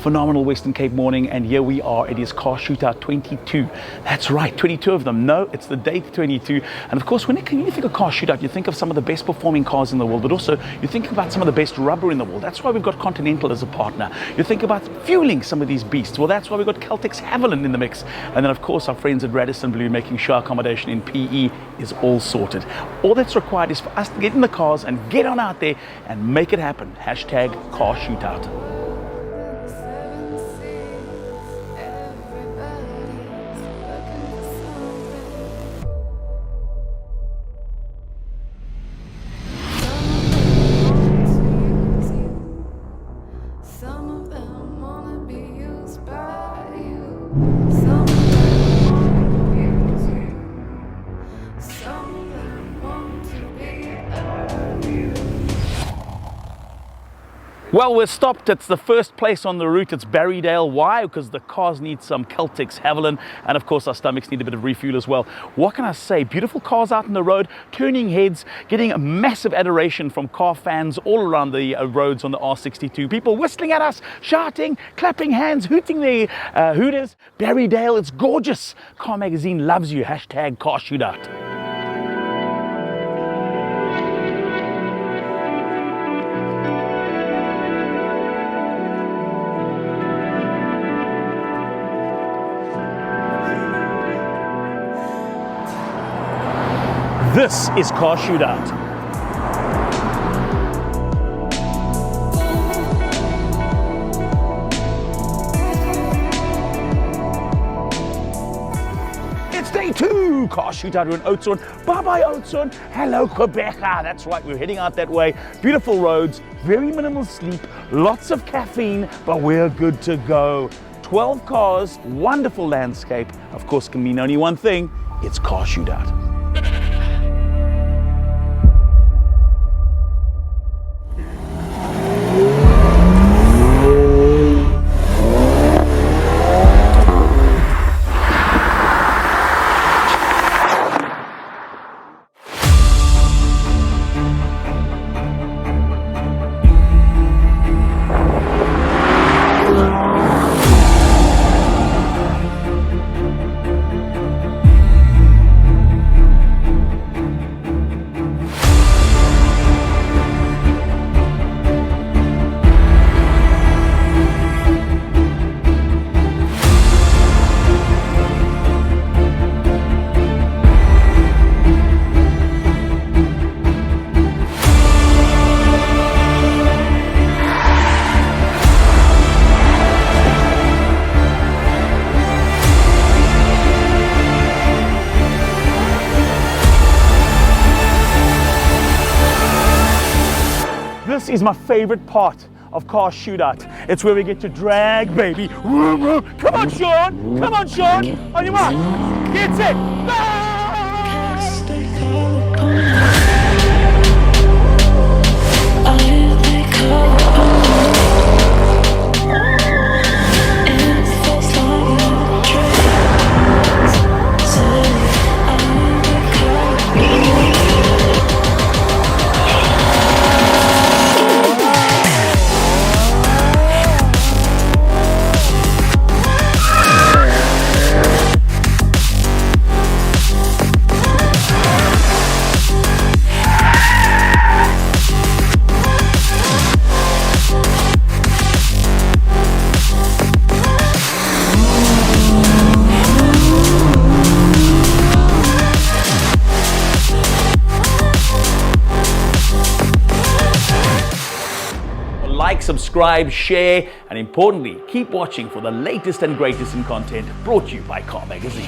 phenomenal Western Cape morning, and here we are. It is Car Shootout 22. That's right, 22 of them. No, it's the date 22. And of course, when you think of Car Shootout, you think of some of the best performing cars in the world, but also you think about some of the best rubber in the world. That's why we've got Continental as a partner. You think about fueling some of these beasts. Well, that's why we've got Caltex Haviland in the mix. And then of course, our friends at Radisson Blue making sure accommodation in PE is all sorted. All that's required is for us to get in the cars and get on out there and make it happen. Hashtag Car Shootout. Well, we're stopped. It's the first place on the route. It's Barrydale. Why? Because the cars need some Caltex Haviland, and of course our stomachs need a bit of refuel as well. What can I say? Beautiful cars out on the road, turning heads, getting a massive adoration from car fans all around the roads on the R62. People whistling at us, shouting, clapping hands, hooting their hooters. Barrydale, it's gorgeous. Car Magazine loves you. Hashtag Car Shootout. This is Car Shootout. It's day 2, Car Shootout. We're in Oudtshoorn. Bye-bye Oudtshoorn. Hello Quebec. That's right, we're heading out that way. Beautiful roads, very minimal sleep, lots of caffeine, but we're good to go. 12 cars, wonderful landscape. Of course, can mean only one thing. It's Car Shootout. This is my favorite part of Car Shootout. It's where we get to drag, baby. Vroom, vroom. Come on, Sean. Come on, Sean. On your mark. Get set. Go! Like, subscribe, share, and importantly, keep watching for the latest and greatest in content brought to you by Car Magazine.